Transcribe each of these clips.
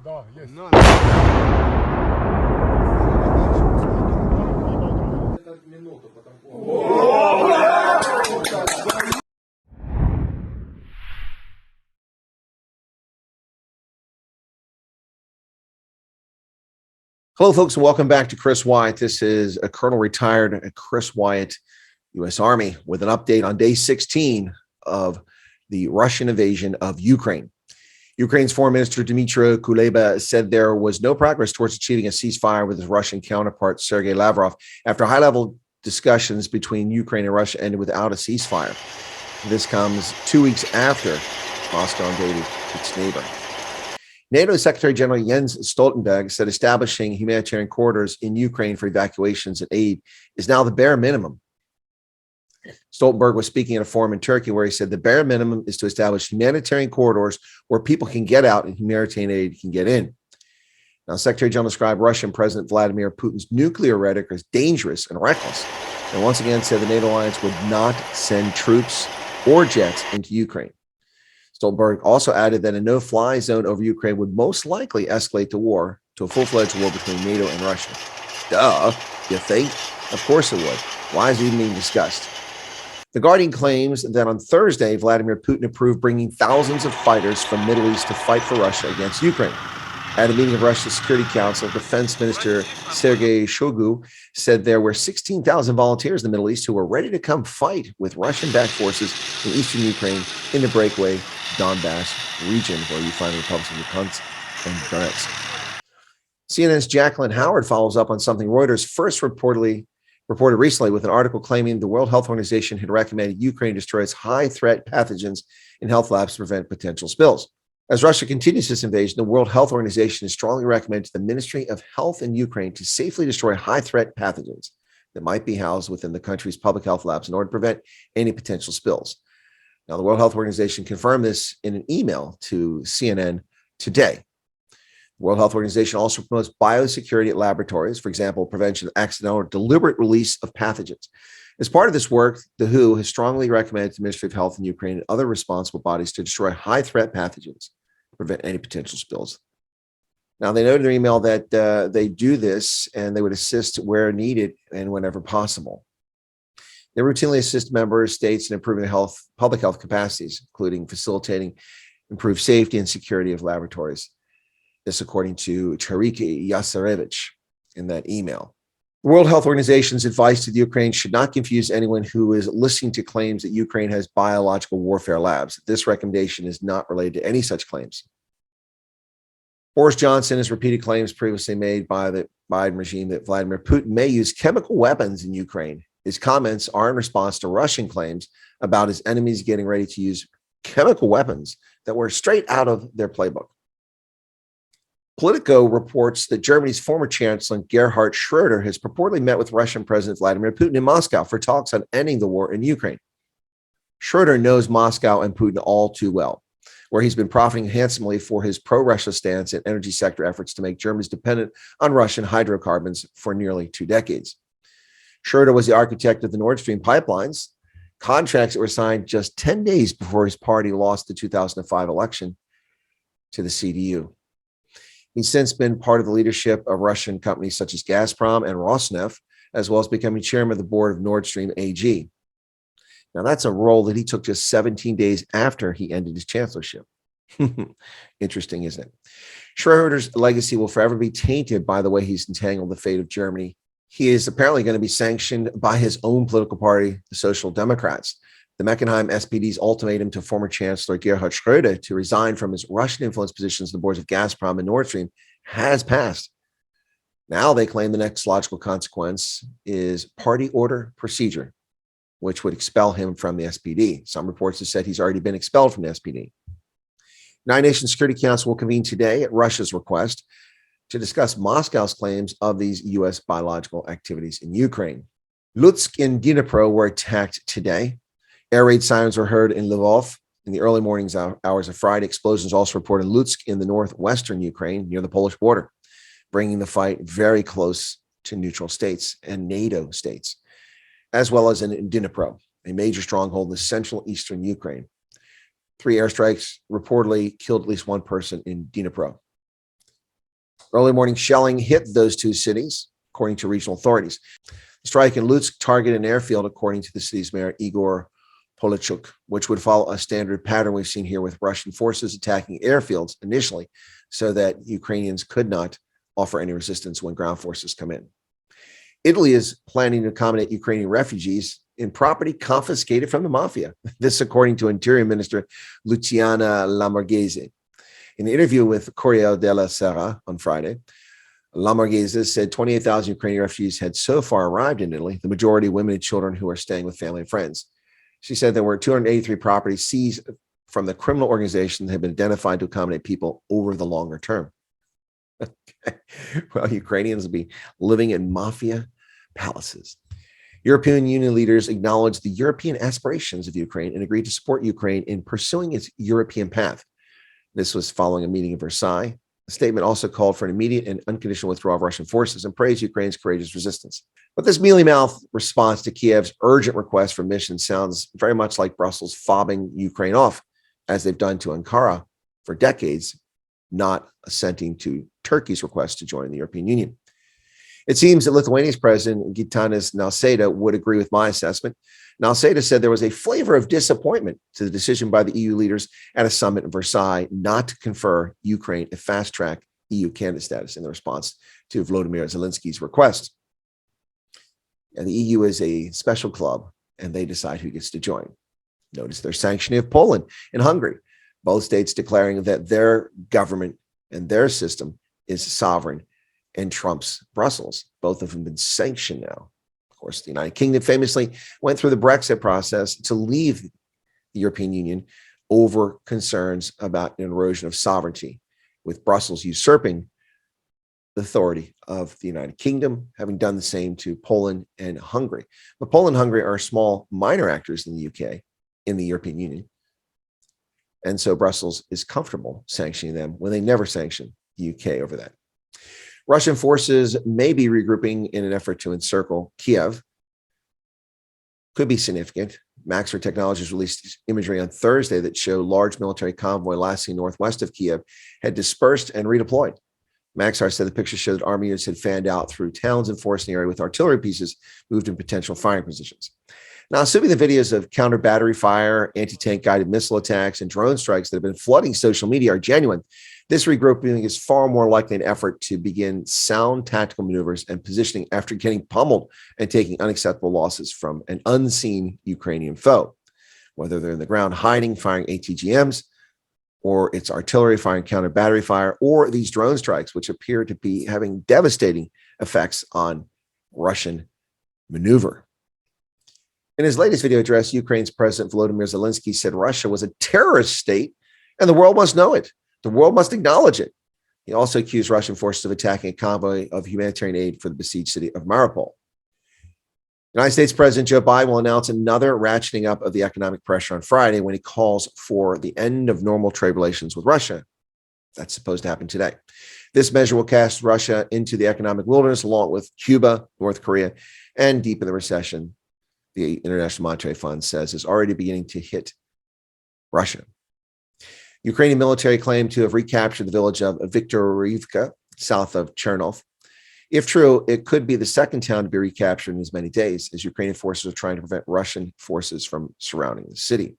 Да, есть. Hello, folks, and welcome back to Chris Wyatt. This is a Colonel retired Chris Wyatt, U.S. Army, with an update on day 16 of the Russian invasion of Ukraine. Ukraine's Foreign Minister Dmytro Kuleba said there was no progress towards achieving a ceasefire with his Russian counterpart Sergei Lavrov after high-level discussions between Ukraine and Russia ended without a ceasefire. This comes 2 weeks after Moscow invaded its neighbor. NATO Secretary General Jens Stoltenberg said establishing humanitarian corridors in Ukraine for evacuations and aid is now the bare minimum. Stoltenberg was speaking at a forum in Turkey where he said the bare minimum is to establish humanitarian corridors where people can get out and humanitarian aid can get in. Now, Secretary General described Russian President Vladimir Putin's nuclear rhetoric as dangerous and reckless, and once again said the NATO alliance would not send troops or jets into Ukraine. Stoltenberg also added that a no-fly zone over Ukraine would most likely escalate the war to a full-fledged war between NATO and Russia. Duh, you think? Of course it would. Why is it even being discussed? The Guardian claims that on Thursday, Vladimir Putin approved bringing thousands of fighters from the Middle East to fight for Russia against Ukraine. At a meeting of Russia's Security Council, Defense Minister Sergei Shoigu said there were 16,000 volunteers in the Middle East who were ready to come fight with Russian-backed forces in eastern Ukraine in the breakaway Donbass region, where you find the republics of Luhansk and Donetsk. CNN's Jacqueline Howard follows up on something Reuters first reported recently with an article claiming the World Health Organization had recommended Ukraine destroy its high-threat pathogens in health labs to prevent potential spills. As Russia continues this invasion, the World Health Organization has strongly recommended to the Ministry of Health in Ukraine to safely destroy high-threat pathogens that might be housed within the country's public health labs in order to prevent any potential spills. Now, the World Health Organization confirmed this in an email to CNN today. The World Health Organization also promotes biosecurity at laboratories, for example, prevention of accidental or deliberate release of pathogens. As part of this work, the WHO has strongly recommended to the Ministry of Health in Ukraine and other responsible bodies to destroy high-threat pathogens to prevent any potential spills. Now, they noted in their email that they do this and they would assist where needed and whenever possible. They routinely assist member states in improving public health capacities, including facilitating improved safety and security of laboratories. This according to Chariki Yasarevich in that email. The World Health Organization's advice to the Ukraine should not confuse anyone who is listening to claims that Ukraine has biological warfare labs. This recommendation is not related to any such claims. Boris Johnson has repeated claims previously made by the Biden regime that Vladimir Putin may use chemical weapons in Ukraine. His comments are in response to Russian claims about his enemies getting ready to use chemical weapons that were straight out of their playbook. Politico reports that Germany's former chancellor, Gerhard Schröder, has purportedly met with Russian President Vladimir Putin in Moscow for talks on ending the war in Ukraine. Schröder knows Moscow and Putin all too well, where he's been profiting handsomely for his pro-Russia stance and energy sector efforts to make Germany dependent on Russian hydrocarbons for nearly 2 decades. Schröder was the architect of the Nord Stream pipelines, contracts that were signed just 10 days before his party lost the 2005 election to the CDU. He's since been part of the leadership of Russian companies such as Gazprom and Rosneft, as well as becoming chairman of the board of Nord Stream AG. Now, that's a role that he took just 17 days after he ended his chancellorship. Interesting, isn't it? Schröder's legacy will forever be tainted by the way he's entangled the fate of Germany. He is apparently going to be sanctioned by his own political party, the Social Democrats. The Meckenheim SPD's ultimatum to former Chancellor Gerhard Schröder to resign from his Russian influence positions in the boards of Gazprom and Nord Stream has passed. Now they claim the next logical consequence is party order procedure, which would expel him from the SPD. Some reports have said he's already been expelled from the SPD. United Nations Security Council will convene today at Russia's request to discuss Moscow's claims of these U.S. biological activities in Ukraine. Lutsk and Dnipro were attacked today. Air raid sirens were heard in Lvov in the early mornings hours of Friday. Explosions also reported in Lutsk in the northwestern Ukraine near the Polish border, bringing the fight very close to neutral states and NATO states, as well as in Dnipro, a major stronghold in the central eastern Ukraine. 3 airstrikes reportedly killed at least 1 person in Dnipro. Early morning shelling hit those two cities, according to regional authorities. The strike in Lutsk targeted an airfield, according to the city's mayor, Igor Polichuk, which would follow a standard pattern we've seen here with Russian forces attacking airfields initially so that Ukrainians could not offer any resistance when ground forces come in. Italy is planning to accommodate Ukrainian refugees in property confiscated from the mafia. This, according to Interior Minister Luciana Lamorgese. In an interview with Corriere della Sera on Friday, Lamorgese said 28,000 Ukrainian refugees had so far arrived in Italy, the majority women and children who are staying with family and friends. She said there were 283 properties seized from the criminal organization that had been identified to accommodate people over the longer term. Okay. Well, Ukrainians will be living in mafia palaces. European Union leaders acknowledged the European aspirations of Ukraine and agreed to support Ukraine in pursuing its European path. This was following a meeting in Versailles. The statement also called for an immediate and unconditional withdrawal of Russian forces and praised Ukraine's courageous resistance. But this mealy-mouthed response to Kiev's urgent request for mission sounds very much like Brussels fobbing Ukraine off, as they've done to Ankara for decades, not assenting to Turkey's request to join the European Union. It seems that Lithuania's president, Gitanas Nausėda, would agree with my assessment. Nausėda said there was a flavor of disappointment to the decision by the EU leaders at a summit in Versailles not to confer Ukraine a fast-track EU candidate status in the response to Volodymyr Zelensky's request. And the EU is a special club, and they decide who gets to join. Notice they're sanctioning of Poland and Hungary, both states declaring that their government and their system is sovereign and trumps Brussels. Both of them have been sanctioned now. Of course, the United Kingdom famously went through the Brexit process to leave the European Union over concerns about an erosion of sovereignty, with Brussels usurping the authority of the United Kingdom, having done the same to Poland and Hungary. But Poland and Hungary are small, minor actors in the UK, in the European Union. And so Brussels is comfortable sanctioning them when they never sanction the UK over that. Russian forces may be regrouping in an effort to encircle Kiev. Could be significant. Maxar Technologies released imagery on Thursday that show large military convoy lasting northwest of Kiev had dispersed and redeployed. Maxar said the picture showed that army units had fanned out through towns and forests in the area with artillery pieces moved in potential firing positions. Now, assuming the videos of counter battery fire, anti-tank guided missile attacks, and drone strikes that have been flooding social media are genuine, this regrouping is far more likely an effort to begin sound tactical maneuvers and positioning after getting pummeled and taking unacceptable losses from an unseen Ukrainian foe, whether they're in the ground hiding, firing ATGMs, or it's artillery firing counter battery fire, or these drone strikes, which appear to be having devastating effects on Russian maneuver. In his latest video address, Ukraine's President Volodymyr Zelensky said Russia was a terrorist state and the world must know it. The world must acknowledge it. He also accused Russian forces of attacking a convoy of humanitarian aid for the besieged city of Mariupol. United States President Joe Biden will announce another ratcheting up of the economic pressure on Friday when he calls for the end of normal trade relations with Russia. That's supposed to happen today. This measure will cast Russia into the economic wilderness along with Cuba, North Korea, and deepen the recession the International Monetary Fund says is already beginning to hit Russia. Ukrainian military claim to have recaptured the village of Viktorivka, south of Chernihiv. If true, it could be the second town to be recaptured in as many days, as Ukrainian forces are trying to prevent Russian forces from surrounding the city.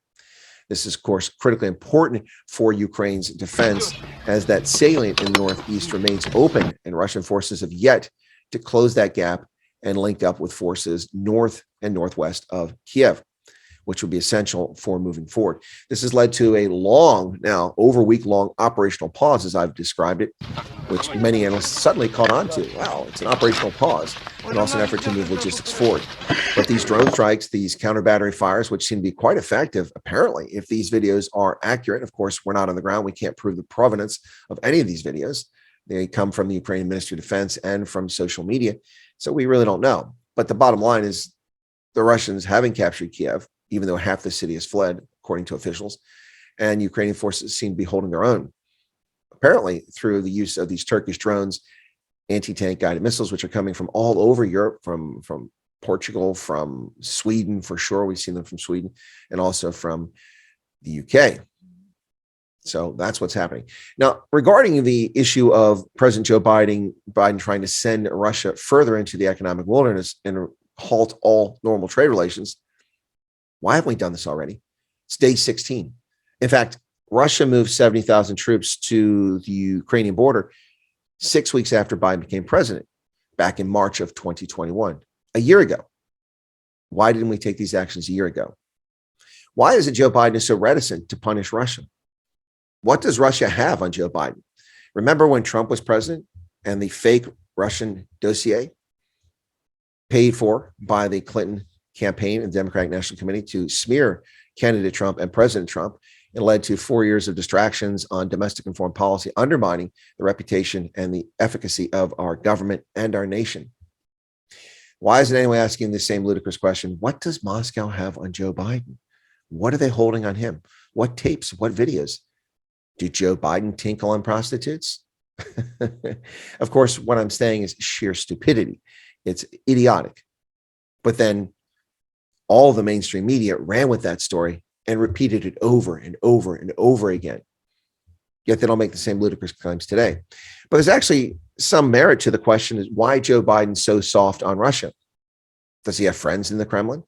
This is, of course, critically important for Ukraine's defense, as that salient in the northeast remains open, and Russian forces have yet to close that gap and link up with forces north and northwest of Kiev, which would be essential for moving forward. This has led to a long, now over week-long operational pause, as I've described it, which many analysts suddenly caught on to. Wow, it's an operational pause, and also an effort to move logistics forward. But these drone strikes, these counter battery fires, which seem to be quite effective, apparently, if these videos are accurate. Of course, we're not on the ground. We can't prove the provenance of any of these videos. They come from the Ukrainian Ministry of Defense and from social media, so we really don't know. But the bottom line is the Russians having captured Kiev, even though half the city has fled, according to officials, and Ukrainian forces seem to be holding their own, apparently through the use of these Turkish drones, anti-tank guided missiles, which are coming from all over Europe, from Portugal, from Sweden, for sure. We've seen them from Sweden, and also from the UK. So that's what's happening. Now, regarding the issue of President Joe Biden trying to send Russia further into the economic wilderness and halt all normal trade relations, why haven't we done this already? It's day 16. In fact, Russia moved 70,000 troops to the Ukrainian border 6 weeks after Biden became president, back in March of 2021, a year ago. Why didn't we take these actions a year ago? Why is it Joe Biden is so reticent to punish Russia? What does Russia have on Joe Biden? Remember when Trump was president and the fake Russian dossier paid for by the Clinton campaign and Democratic National Committee to smear candidate Trump and President Trump? It led to 4 years of distractions on domestic and foreign policy, undermining the reputation and the efficacy of our government and our nation. Why isn't anyone asking the same ludicrous question? What does Moscow have on Joe Biden? What are they holding on him? What tapes? What videos? Did Joe Biden tinkle on prostitutes? Of course, what I'm saying is sheer stupidity. It's idiotic. But then all the mainstream media ran with that story and repeated it over and over and over again. Yet they don't make the same ludicrous claims today. But there's actually some merit to the question is why Joe Biden so soft on Russia? Does he have friends in the Kremlin?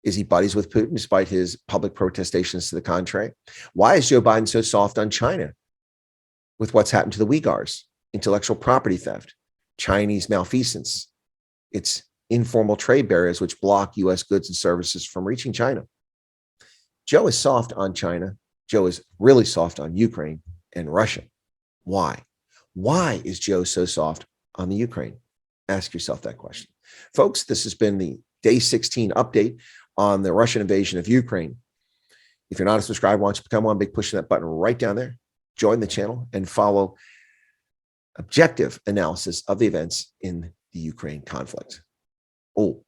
Is he buddies with Putin despite his public protestations to the contrary? Why is Joe Biden so soft on China with what's happened to the Uyghurs, intellectual property theft, Chinese malfeasance, its informal trade barriers which block U.S. goods and services from reaching China? Joe is soft on China. Joe is really soft on Ukraine and Russia. Why? Why is Joe so soft on the Ukraine? Ask yourself that question. Folks, this has been the Day 16 update on the Russian invasion of Ukraine. If you're not a subscriber, why don't you become one? Big push that button right down there. Join the channel and follow objective analysis of the events in the Ukraine conflict. Oh,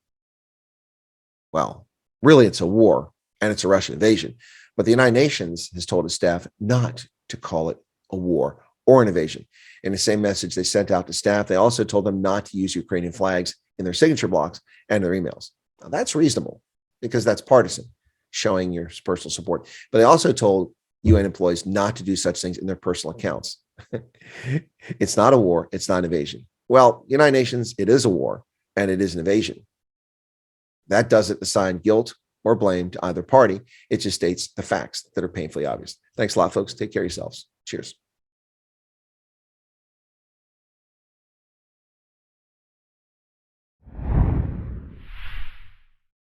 well, really, it's a war and it's a Russian invasion. But the United Nations has told its staff not to call it a war or an invasion. In the same message they sent out to staff, they also told them not to use Ukrainian flags in their signature blocks and their emails. Now, that's reasonable because that's partisan, showing your personal support. But they also told UN employees not to do such things in their personal accounts. It's not a war. It's not an invasion. Well, United Nations, it is a war and it is an invasion. That doesn't assign guilt or blame to either party. It just states the facts that are painfully obvious. Thanks a lot, folks. Take care of yourselves. Cheers.